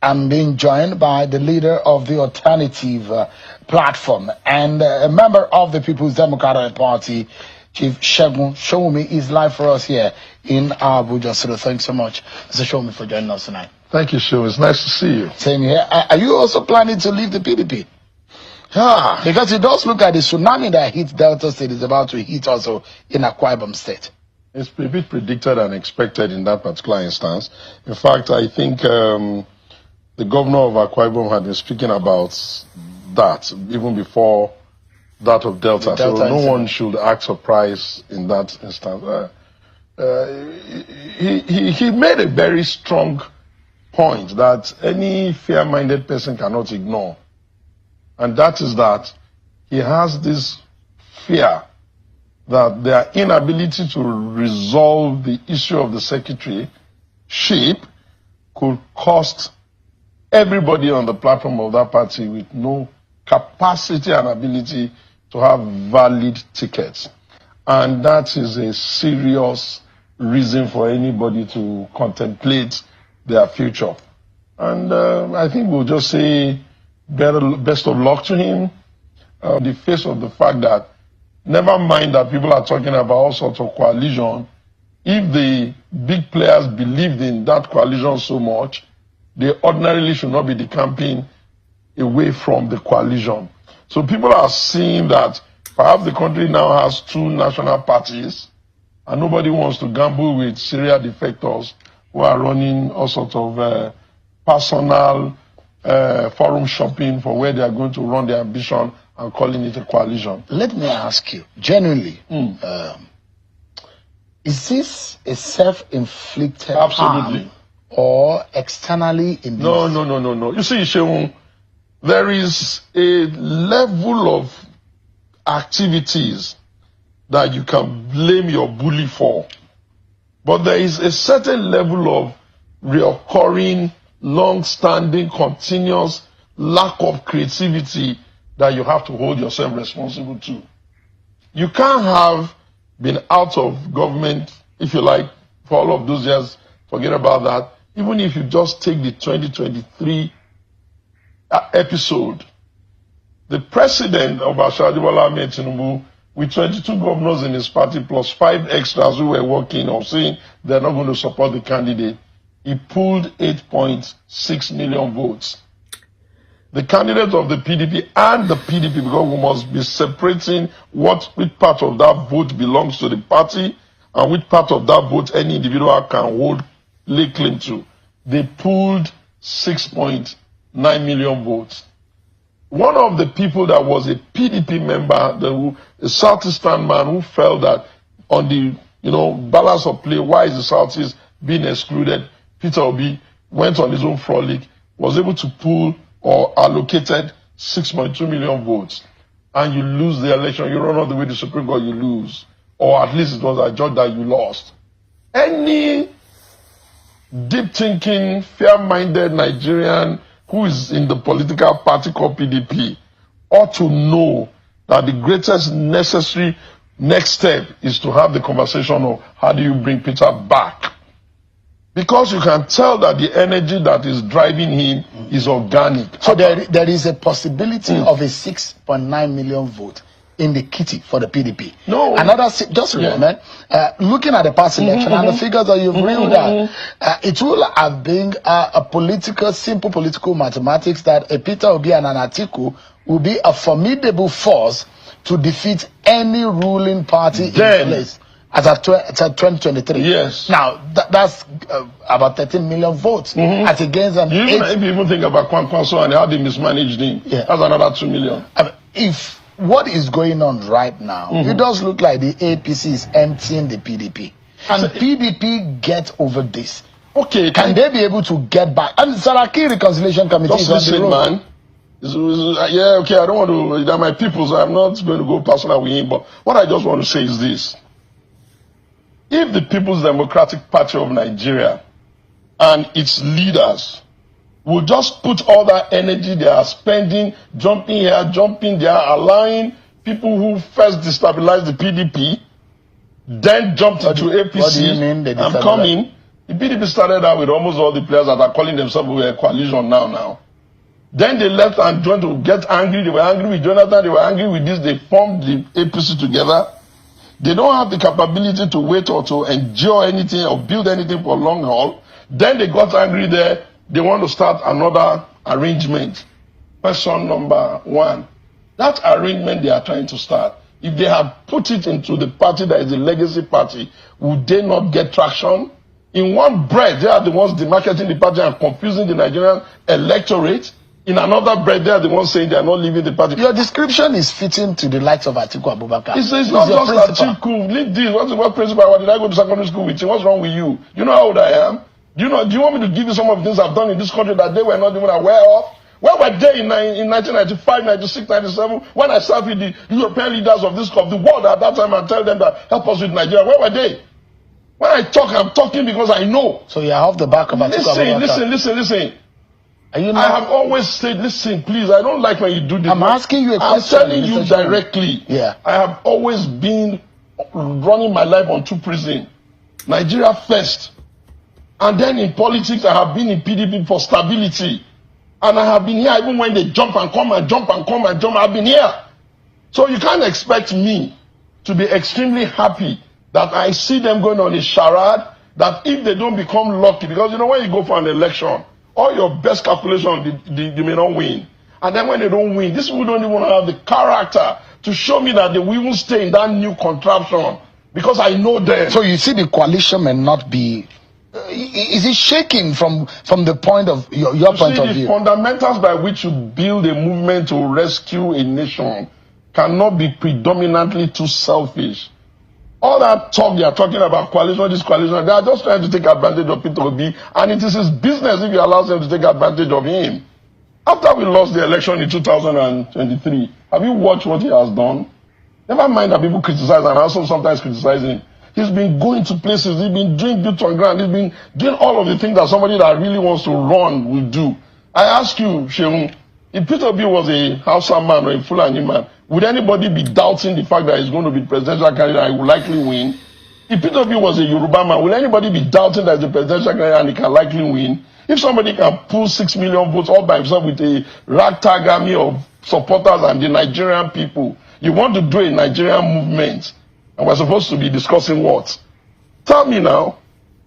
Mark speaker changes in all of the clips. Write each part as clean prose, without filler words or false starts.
Speaker 1: I'm being joined by the leader of the alternative platform and a member of the People's Democratic Party, Chief Segun Sowunmi, is live for us here in Abuja. So thanks so much, Mr. Sowunmi, for joining us tonight.
Speaker 2: Thank you, Segun. It's nice to see you.
Speaker 1: Same here. Are you also planning to leave the PDP?
Speaker 2: Yeah.
Speaker 1: Because it does look like the tsunami that hit Delta State is about to hit also in Akwa Ibom State.
Speaker 2: It's a bit predicted and expected in that particular instance. In fact, I think the governor of Akwa Ibom had been speaking about that even before that of Delta. So no one should act surprised in that instance. He made a very strong point that any fair-minded person cannot ignore. And that is that he has this fear that their inability to resolve the issue of the secretaryship could cost everybody on the platform of that party with no capacity and ability to have valid tickets. And that is a serious reason for anybody to contemplate their future. And I think we'll just say best of luck to him. The face of the fact that never mind that people are talking about all sorts of coalition. If the big players believed in that coalition so much, they ordinarily should not be decamping away from the coalition. So people are seeing that perhaps the country now has two national parties and nobody wants to gamble with serial defectors who are running all sorts of personal forum shopping for where they are going to run their ambition and calling it a coalition.
Speaker 1: Let me ask you, genuinely, is this a self-inflicted harm or externally induced?
Speaker 2: No. You see, Seun, there is a level of activities that you can blame your bully for. But there is a certain level of reoccurring, long-standing, continuous lack of creativity that you have to hold yourself responsible to. You can't have been out of government, if you like, for all of those years. Forget about that. Even if you just take the 2023 episode, the president of Asiwaju Bola Ahmed Tinubu, with 22 governors in his party plus 5 extras who were working or saying they're not going to support the candidate, he pulled 8.6 million votes. The candidate of the PDP and the PDP, because we must be separating which part of that vote belongs to the party and which part of that vote any individual can lay claim to. They pulled 6.9 million votes. One of the people that was a PDP member, a Southeastern man who felt that on the balance of play, why is the Southeast being excluded? Peter Obi went on his own frolic, was able to pull or allocated 6.2 million votes. And you lose the election, you run all the way to Supreme Court, you lose. Or at least it was adjudged that you lost. Any deep-thinking, fair-minded Nigerian who is in the political party called PDP ought to know that the greatest necessary next step is to have the conversation of how do you bring Peter back. Because you can tell that the energy that is driving him is organic.
Speaker 1: So there is a possibility of a 6.9 million vote in the kitty for the PDP.
Speaker 2: No.
Speaker 1: Just a moment. Looking at the past election and the figures that you've read out, it will have been simple political mathematics that a Peter Obi and an Atiku will be a formidable force to defeat any ruling party in place. As at 2023.
Speaker 2: Yes.
Speaker 1: Now, that's about 13 million votes. As against an
Speaker 2: if you even think about Kwankwaso and how they mismanaged him, that's another 2 million.
Speaker 1: If what is going on right now, it does look like the APC is emptying the PDP. And PDP get over this.
Speaker 2: Okay.
Speaker 1: Can they be able to get back? And Saraki Reconciliation Committee is on the road.
Speaker 2: Man. Yeah, okay, I don't want to, they're my people, so I'm not going to go personal with him. But what I just want to say is this. If the People's Democratic Party of Nigeria and its leaders will just put all that energy they are spending, jumping here, jumping there, allowing people who first destabilized the PDP, then jumped into APC,
Speaker 1: what do you mean
Speaker 2: I'm coming, The PDP started out with almost all the players that are calling themselves a coalition now. Then they left and joined to get angry. They were angry with Jonathan. They were angry with this. They formed the APC together. They don't have the capability to wait or to endure anything or build anything for long haul. Then they got angry there. They want to start another arrangement. Question number 1. That arrangement they are trying to start, if they have put it into the party that is the legacy party, would they not get traction? In one breath, they are the ones demarketing the party and confusing the Nigerian electorate. In another breath, they are the ones saying they are not leaving the party.
Speaker 1: Your description is fitting to the likes of Atiku Abubakar.
Speaker 2: It's not just Atiku. Leave this. What principal? What did I go to secondary school with? What's wrong with you? You know how old I am? Do you want me to give you some of the things I've done in this country that they were not even aware of? Where were they in 1995, 96, 97 when I sat with the European leaders of the world at that time and tell them that help us with Nigeria? Where were they? When I talk, I'm talking because I know.
Speaker 1: So you're off the back of Atiku Abubakar.
Speaker 2: Listen.
Speaker 1: Are you
Speaker 2: I have always said, listen, please, I don't like when you do this.
Speaker 1: I'm asking you a question.
Speaker 2: I'm telling you directly.
Speaker 1: Yeah.
Speaker 2: I have always been running my life on 2 prisons. Nigeria first. And then in politics, I have been in PDP for stability. And I have been here even when they jump and come and jump and come and jump. I've been here. So you can't expect me to be extremely happy that I see them going on a charade, that if they don't become lucky, because when you go for an election, all your best calculations, they may not win. And then when they don't win, these people don't even have the character to show me that they will even stay in that new contraption, because I know them.
Speaker 1: So you see the coalition may not be... is it shaking from the point of your point of view?
Speaker 2: The fundamentals by which you build a movement to rescue a nation cannot be predominantly too selfish. All that talk they are talking about coalition, this coalition, they are just trying to take advantage of Peter Obi, and it is his business if he allows them to take advantage of him. After we lost the election in 2023, have you watched what he has done? Never mind that people criticize and also sometimes criticize him. He's been going to places, he's been doing boots on ground, he's been doing all of the things that somebody that really wants to run will do. I ask you, Sheung, if Peter Obi was a Hausa man or a Fulani man, would anybody be doubting the fact that he's going to be presidential candidate and he will likely win? If Peter Obi was a Yoruba man, will anybody be doubting that he's a presidential candidate and he can likely win? If somebody can pull 6 million votes all by himself with a ragtag army of supporters and the Nigerian people, you want to do a Nigerian movement, and we're supposed to be discussing what? Tell me now.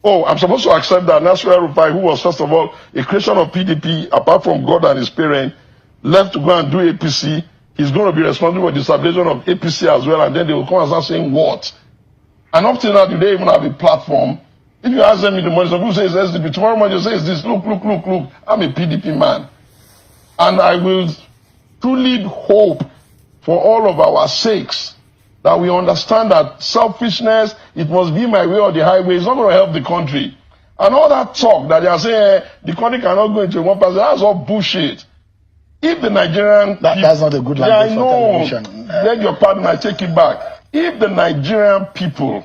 Speaker 2: Oh, I'm supposed to accept that Nasir El-Rufai, who was first of all a creation of PDP, apart from God and his parents, left to go and do APC. He's going to be responsible for the establishment of APC as well, and then they will come and start saying what? And up till now, do they even have a platform? If you ask them in the morning, some people say it's SDP. Tomorrow morning, you say it's this. Look. I'm a PDP man. And I will truly hope for all of our sakes that we understand that selfishness, it must be my way or the highway, is not going to help the country. And all that talk that they are saying, the country cannot go into one person, that's all bullshit. If the Nigerian...
Speaker 1: That's not a good language for television.
Speaker 2: Beg your pardon, I take it back. If the Nigerian people...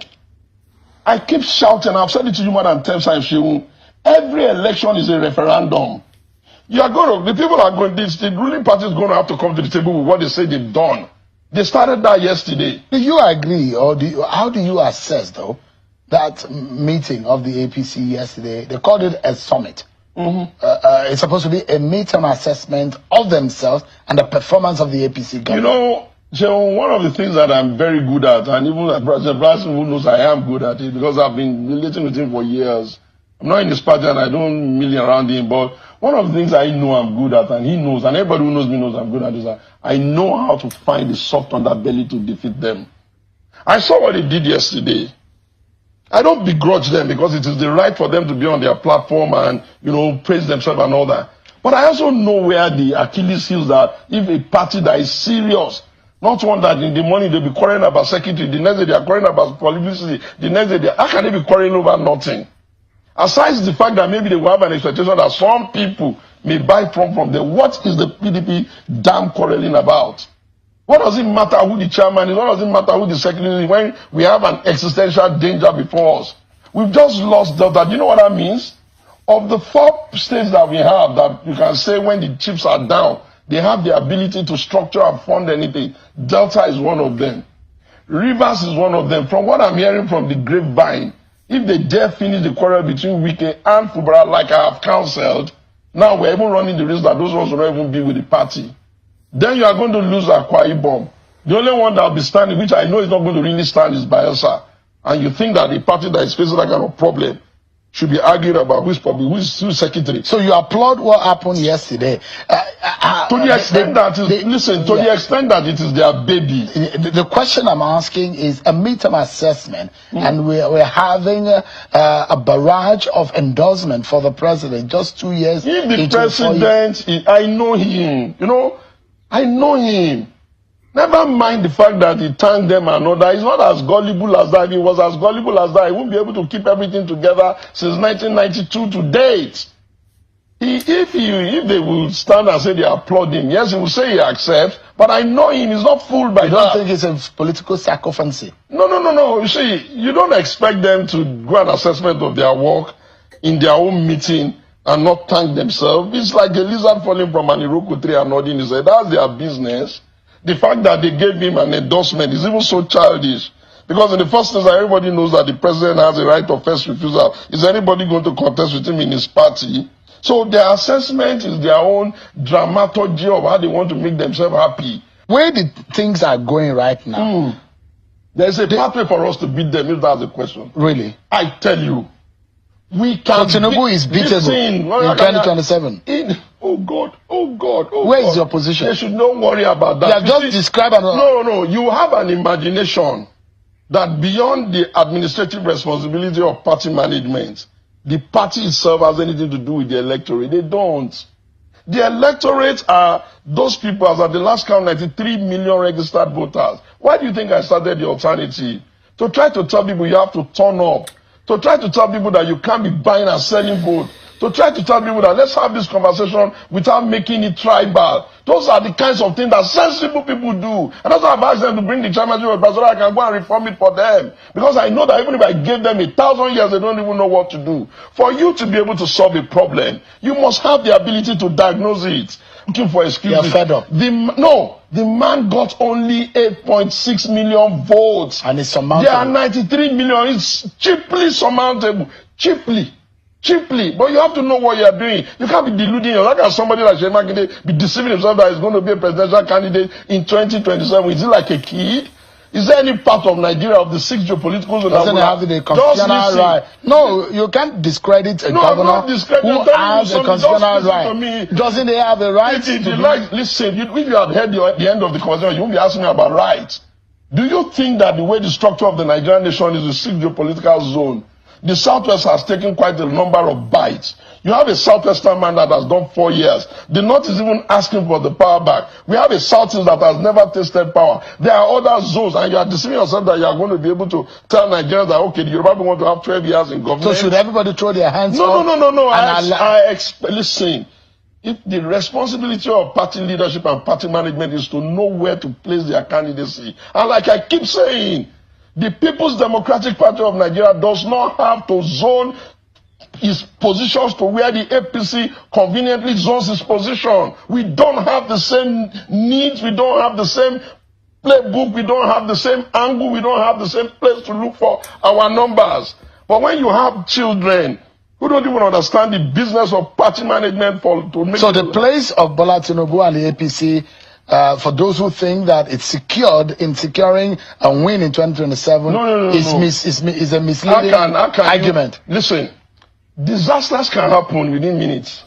Speaker 2: I keep shouting, I've said it to you more than 10 times, Shehu. Every election is a referendum. The people are going, the ruling party is going to have to come to the table with what they say they've done. They started that yesterday.
Speaker 1: Do you agree, or how do you assess, though, that meeting of the APC yesterday? They called it a summit. It's supposed to be a midterm assessment of themselves and the performance of the APC government.
Speaker 2: So one of the things that I'm very good at, and even President Bryson who knows I am good at it, because I've been relating with him for years. I'm not in his party and I don't million around him, but one of the things I know I'm good at, and he knows, and everybody who knows me knows I'm good at, is that I know how to find the soft underbelly to defeat them. I saw what they did yesterday. I don't begrudge them because it is the right for them to be on their platform and, praise themselves and all that. But I also know where the Achilles heels are. If a party that is serious, not one that in the morning they'll be quarreling about security, the next day they are quarreling about publicity, the next day how can they be quarreling over nothing? Aside the fact that maybe they will have an expectation that some people may buy from them, what is the PDP damn quarreling about? What does it matter who the chairman is? What does it matter who the secretary is when we have an existential danger before us? We've just lost Delta. Do you know what that means? Of the 4 states that we have that you can say when the chips are down, they have the ability to structure and fund anything. Delta is one of them. Rivers is one of them. From what I'm hearing from the grapevine, if they dare finish the quarrel between Wike and Fubara like I have counseled, now we're even running the risk that those ones will not even be with the party. Then you are going to lose Akwa Ibom. The only one that will be standing, which I know is not going to really stand, is Bayelsa. And you think that the party that is facing that kind of problem should be arguing about who's secretary.
Speaker 1: So you applaud what happened yesterday.
Speaker 2: To the extent that it is their baby.
Speaker 1: The question I'm asking is a midterm assessment, and we're having a barrage of endorsement for the president just 2 years.
Speaker 2: If the president, I know him, I know him. Never mind the fact that he thanked them and all that. He's not as gullible as that. If he was as gullible as that, he wouldn't be able to keep everything together since 1992 to date. If they will stand and say they applaud him, yes, he will say he accepts, but I know him. He's not fooled by that.
Speaker 1: You don't think it's a political sycophancy?
Speaker 2: No. You see, you don't expect them to do an assessment of their work in their own meeting and not thank themselves. It's like a lizard falling from an Iroko tree and nodding his head. That's their business. The fact that they gave him an endorsement is even so childish. Because in the first instance, everybody knows that the president has a right of first refusal. Is anybody going to contest with him in his party? So their assessment is their own dramaturgy of how they want to make themselves happy.
Speaker 1: Where the things are going right now?
Speaker 2: There's a pathway for us to beat them, if that's the question.
Speaker 1: Really?
Speaker 2: I tell you. We can
Speaker 1: Tinubu is beatable in 2027.
Speaker 2: Oh God.
Speaker 1: Where is your position?
Speaker 2: They should not worry about that.
Speaker 1: You have just described
Speaker 2: No. You have an imagination that beyond the administrative responsibility of party management, the party itself has anything to do with the electorate. They don't. The electorate are those people, as at the last count, 93 million registered voters. Why do you think I started the alternative? To try to tell people you have to turn up. To try to tell people that you can't be buying and selling vote. To try to tell people that let's have this conversation without making it tribal. Those are the kinds of things that sensible people do. And that's why I've asked them to bring the chairmanship of so that I can go and reform it for them. Because I know that even if I gave them 1,000 years, they don't even know what to do. For you to be able to solve a problem, you must have the ability to diagnose it. Looking for excuses.
Speaker 1: You're fed up.
Speaker 2: The man got only 8.6 million votes.
Speaker 1: And it's surmountable.
Speaker 2: There are 93 million. It's cheaply surmountable. Cheaply. But you have to know what you are doing. You can't be deluding yourself. How can somebody like Seyi Makinde be deceiving himself that he's going to be a presidential candidate in 2027? Is he like a kid? Is there any part of Nigeria, of the 6 geopolitical zones,
Speaker 1: doesn't have the constitutional right? No, you can't discredit a governor who has a constitutional right. Doesn't he have a right?
Speaker 2: Listen, if you had heard the end of the conversation, you won't be asking me about rights. Do you think that the way the structure of the Nigerian nation is a 6 geopolitical zone? The Southwest has taken quite a number of bites. You have a Southwestern man that has done 4 years. The North is even asking for the power back. We have a Southeast that has never tasted power. There are other zones, and you are deceiving yourself that you are going to be able to tell Nigerians that, okay, the Yoruba people want to have 12 years in government.
Speaker 1: So should everybody throw their hands
Speaker 2: up? No. Listen, if the responsibility of party leadership and party management is to know where to place their candidacy, and like I keep saying, the People's Democratic Party of Nigeria does not have to zone its positions to where the APC conveniently zones its position. We don't have the same needs, we don't have the same playbook, we don't have the same angle, we don't have the same place to look for our numbers. But when you have children who don't even understand the business of party management
Speaker 1: So the place of Bola Tinubu and the APC, for those who think that it's secured in securing a win in 2027, is a misleading argument.
Speaker 2: Listen, disasters can happen within minutes.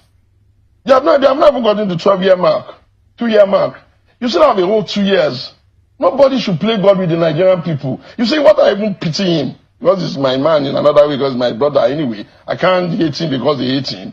Speaker 2: They have not even gotten to 12-year mark, 2-year mark. You still have a whole 2 years. Nobody should play God with the Nigerian people. You see, what I even pity him, because he's my man in another way, because he's my brother anyway. I can't hate him because they hate him.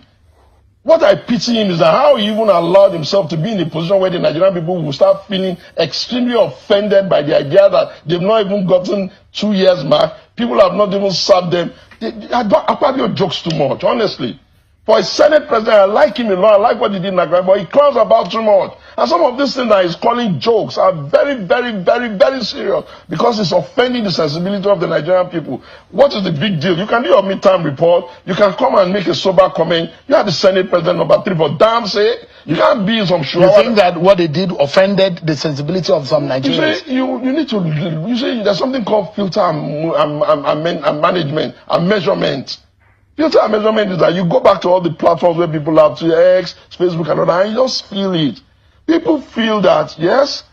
Speaker 2: What I pity him is that how he even allowed himself to be in a position where the Nigerian people will start feeling extremely offended by the idea that they've not even gotten 2 years mark. People have not even served them. Akpabio jokes too much, honestly. For a Senate president, I like him a lot. I like what he did in Nigeria, but he clowns about too much. And some of these things that he's calling jokes are very, very, very, very serious because it's offending the sensibility of the Nigerian people. What is the big deal? You can do your midterm report. You can come and make a sober comment. You are the Senate president number 3 for damn sake. You can't be some sure.
Speaker 1: You think that what they did offended the sensibility of some Nigerians?
Speaker 2: You need to, you see, there's something called filter and management and measurement. Filter and measurement is that you go back to all the platforms where people have to X, Facebook and all that, and you just feel it. People feel that, yes,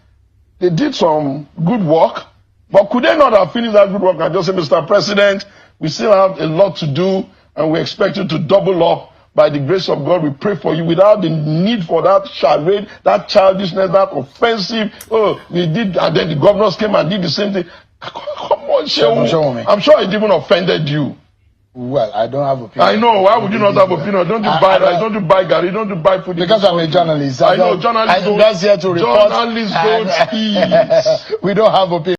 Speaker 2: they did some good work, but could they not have finished that good work and just say, Mr. President, we still have a lot to do, and we expect you to double up. By the grace of God, we pray for you without the need for that charade, that childishness, that offensive, oh, we did, and then the governors came and did the same thing. Come on, Shehu. I'm sure it even offended you.
Speaker 1: Well, I don't have opinion.
Speaker 2: I know. Why would you not have opinion? Don't you buy rice? Don't you buy gari? Don't you buy food?
Speaker 1: Because I'm a journalist.
Speaker 2: I know. Journalists
Speaker 1: I'm just here to report.
Speaker 2: Journalists don't speak.
Speaker 1: We don't have opinion.